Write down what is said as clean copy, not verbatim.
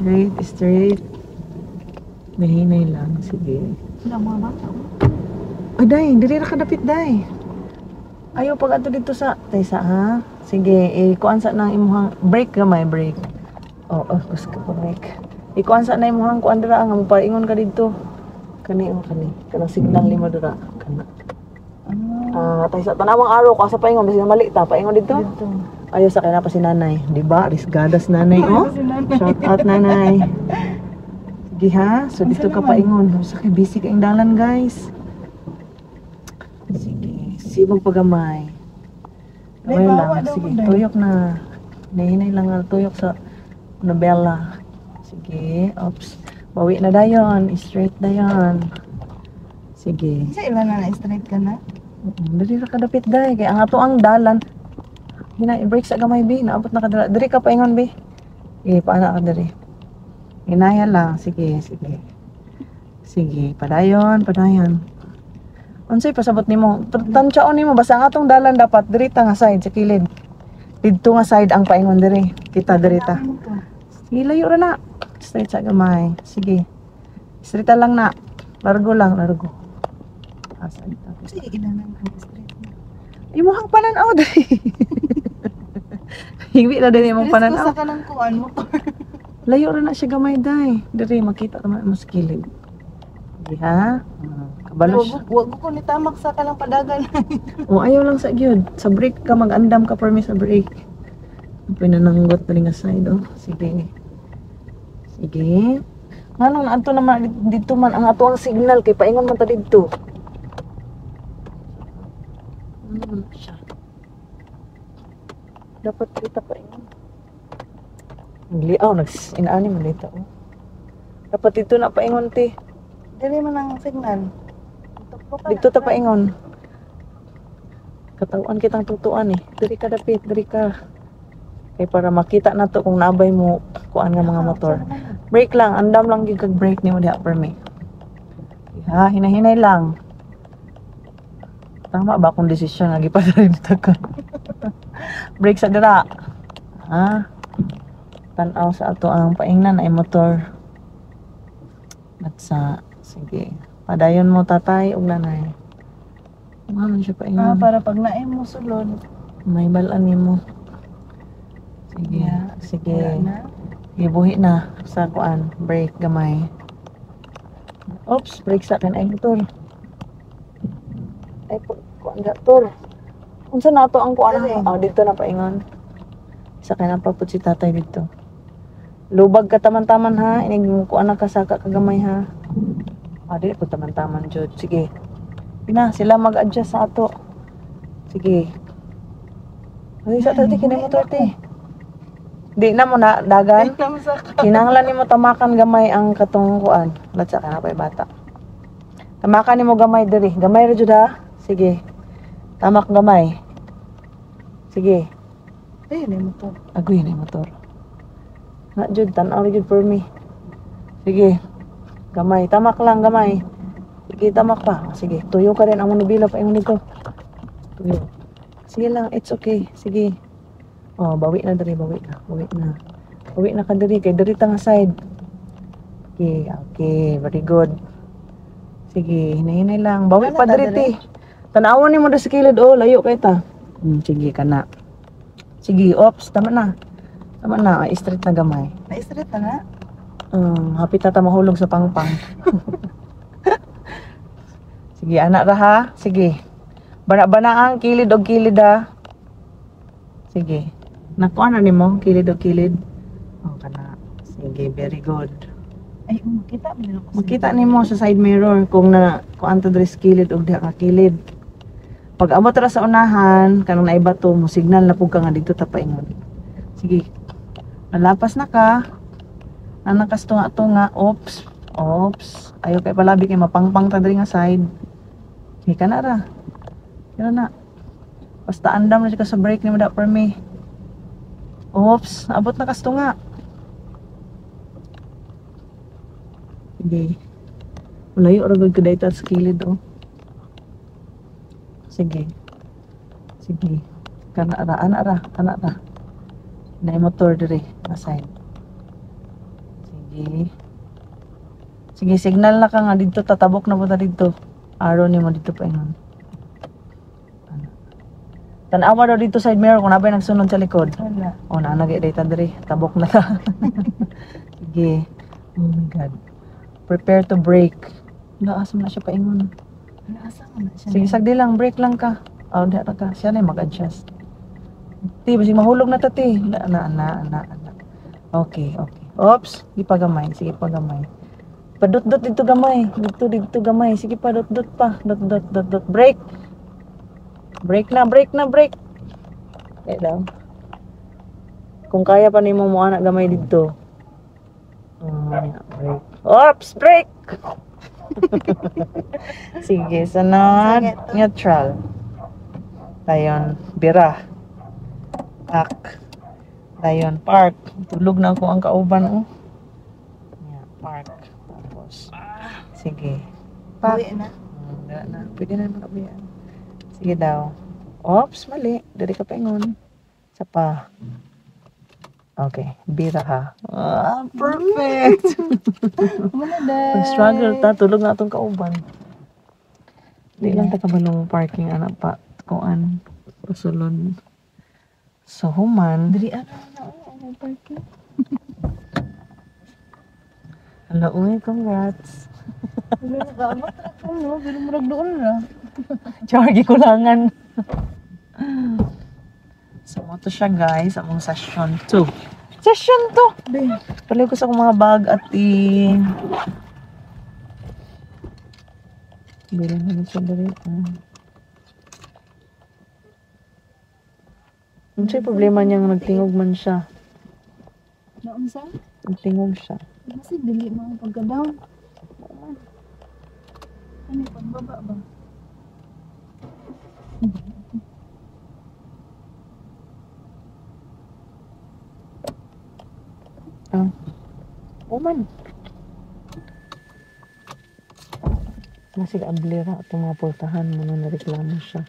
straight, straight. Mahinay lang, sige. Wala mga bata. Ay, day, dili ra kadapit, day. Ayaw pag ato dito sa taysa ha. Sige, kuan sa nang imuhang break gamay, break. Gusto ko break. Kuan sa na imuhang kuan dira nga mopaingon ka dito. Kani kanang signal limo dira kana. Taysa tanawang araw ko sa paingon basi mali ta, paingon dito. Ayaw sa kay na pa si nanay, di ba? Risgadas nanay, oh. Shout out nanay. Sige ha, so dito ka paingon. Sa kay busy ka dalan, guys. Sige, sibog pagamay. Gamay lang, sige, tuyok na. Nahinay lang nga, tuyok sa nobela. Sige, oops. Bawi na dayon, straight dayon. Sige. Sa ilan na straight ka na? Dili ra kadapit day, kaya ang ato ang dalan. Break sa gamay, bi. Naabot na ka dira. Diri ka paingon, bi. Paana ka diri. Hinaya lang, sige, sige. Sige, padayon. Unsay pasabot nimo? Tansyaon nimo basta nga atong dalan dapat diri ta nga side sa kilid. Didto nga side ang paingon diri. Kita diri ta. Sige, layo ra na. Straight sa gamay. Sige. Straight lang na. Largo lang, largo. Asa ita. Sige, ilan na straight na. Imuhang pananaw diri. Hingwi na din imong pananaw. Sa kanang kuan motor. Layo ra na siya gamay day. Diri makita ta mo sa kilid. Di ha? Kabalo siya. Wag ko ni tamak sa kanang padagan. Ayaw lang sa gyud. Sa break ka mag-andam ka permi sa break. Pinananggot na nga side, oh. Sige. Sige. Nganong naadto naman dito man ang ato ang signal kay paingon man ta didto. Ano siya? Dapat kita paingon. Liaw inaani man dito, oh. Dapat dito na paingon ti. Dili man ang signal. Dito ta paingon. Katawan kitang tutuan eh. Diri ka dapit, diri ka. Kay para makita na to kung naabay mo kuan nga mga motor. Brake lang, andam lang gyud kag brake nimo diha per me. Ha, hinahinay lang. Tama ba akong desisyon nga gipadayong ka? Brake sa dira. Ha? Tan-aw sa ato ang paingnan ay motor. At sa sige. Padayon mo tatay ug nanay. Ano siya paingon? Para pag naay mo sulod, May balaan nimo. Sige, sige. Ibuhi na sa kuan, brake gamay. Oops, brake sa akin ay motor. Ay kuan gator. Unsa na to ang kuan? Dito na paingon. Sa kanya papud si tatay dito. Lubag ka taman-taman ha, inig mo kuan na kasaka kagamay ha. Dili po taman-taman jud. Sige. Pina sila mag-adjust sa ato. Sige. Ay sa tati kini motor ti. Di na mo na dagan. Kinahanglan nimo tamakan gamay ang katong kuan. Latsa ka na pay bata. Tamakan nimo gamay diri. Gamay ra jud ha. Sige. Tamak gamay. Sige. ni motor. Agoy na motor. Na jud tan-aw jud for me. Sige. Gamay, tamak lang gamay. Sige, tamak pa. Sige, tuyo ka rin ang manubila pa yung nito. Tuyo. Sige lang, it's okay. Sige. Bawi na diri, bawi na. Bawi na ka diri, kay diri ta nga side. Okay, very good. Sige, hinahinay lang. Bawi pa diri ti. Tanawon nimo da sa kilid, layo kay ta. Sige kana. Sige, ops, tama na. Straight na gamay. Na-straight na. Hapit na ta mahulog sa pangpang. Sige, anak ra ha. Sige. Bana-bana ang kilid og kilid ha. Sige. Nakuha na nimo kilid og kilid. Kana. Sige, very good. Ay, makita mo ko. Makita nimo sa side mirror kung kuan to dres kilid og diha ka kilid. Pag amot ra sa unahan, kanang naibato mo signal na pug ka nga dito ta paingon. Sige. Nalapas na ka. Nakas tunga-tunga, ops. Ayaw kay palabi kay mapangpang ta diri nga side. Sige ka na ra. Kaya na. Basta andam na ka sa brake nimo da per me. Ops, abot na kas tunga. Sige. Malayo ra gud kaday ta sa kilid oh. Sige. Kana ra. Nay motor diri nga side. Sige. Sige, signal na ka nga dito, tatabok na po ta dito. Araw ni mo dito pa ingon. Tanawa daw dito side mirror kung nabay nagsunod sa likod. Wala. O na nagay data diri, tabok na ta. Sige. Oh my god. Prepare to break. Laas mo na siya paingon. Wala, asa ka na siya. Sige, sagdi lang, break lang ka. Oh, di ka. Siya na yung mag-adjust. Ti, basig mahulog na ta, ti. Na. Okay. Oops, di pa gamay. Sige pa gamay. Padot-dot dito gamay. Dito gamay. Sige pa, dot pa. Dot. Break. Break na. Eh daw. Kung kaya pa nimo mo anak gamay dito. Break. Oops, break. Sige, sunod. Neutral. Dayon, bira. Back. Dayon, park. Tulog na ako ang kauban, oh. Yeah, park. Tapos, sige. Park. Uwi na. Wala na. Pwede na makabiyan. Sige daw. Oops, mali. Dari ka paingon. Isa pa. Okay. Bira ha. Perfect. Wala day. Struggle ta. Tulog na itong kauban. Di lang ta kabalong parking anak pa. Kuan. Pasulod. So, human. Diri ano na. Ano parking? Hala, uy, congrats. Wala na kaabot na po, no? Pero murag doon na. Chargi kulangan. So, mo to siya guys. Among session 2. Session 2! Be. Pala ko sa akong mga bag at Bilhin na siya dali. Ano siya problema niyang nagtingog man siya? Naunsa? Nagtingog siya. Kasi dili mga pagka-down. Ano, pagbaba ba? Woman. Masig ablera itong mga pultahan mo na nareklamo siya.